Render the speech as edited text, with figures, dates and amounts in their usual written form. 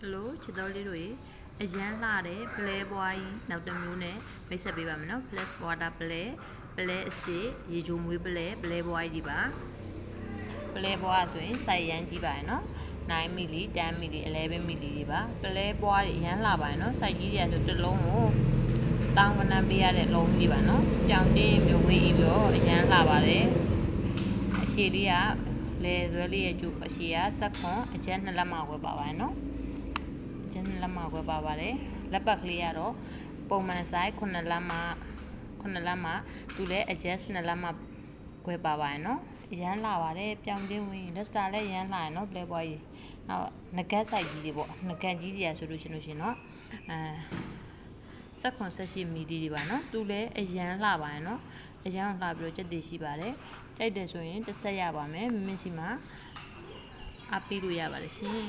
Hello ချစ်တော်လေးတို့ရေအရန်လှတဲ့ play ဘွားကြီးနောက်တစ်မျိုးနဲ့မိတ်ဆက်ပေးပါမယ်နော် plus water play အစစ်ရေချိုမွေး play ဘွားကြီးပါ play ဘွားဆိုရင်စိုက်ရန်ကြီးပါရနော်9 ml 10 ml 11 ml တွေပါ play ဘွားကြီးအရန်လှပါရနော်စိုက်ကြီးတွေဆိုတစ်လုံးကိုတောင်းကနန်းပေးရတဲ့လုံးကြီးပါနော်ပြောင်းတင်းမျိုးဝေးပြီးတော့အရန်လှပါတယ်အရှိလေးကလေသွဲလေးရဲ့ကျုပ်အရှိကစက်ခွန်အကျန်း2လက်မဝယ်ပါပါနော်ကျန်းလက်မခွဲပါပါတယ်လက်ပတ်ကလေးကတော့ပုံမှန် size 9လက်မသူလည်း adjust 2လက်မခွဲပါပါရနော်ရမ်းလာပါတယ်ပြောင်းတင်းဝင်လက်စတာလည်းရမ်းလာရနော် play boy ကြီးနောက်ငကတ်ဆိုင်ကြီးတွေပေါ့ငကတ်ကြီးကြီးရဆိုလို့ရှင်နော်18မီလီတွေပါနော်သူလည်းအရန်လှပါရနော်အရန်လှပြီးတော့ကြက်တည်ရှိပါတယ်ကြိုက်တယ်ဆိုရင်တစ်ဆက်ရပါမယ်မင်းစီမှာအပ်ပြီးလို့ရပါတယ်ရှင်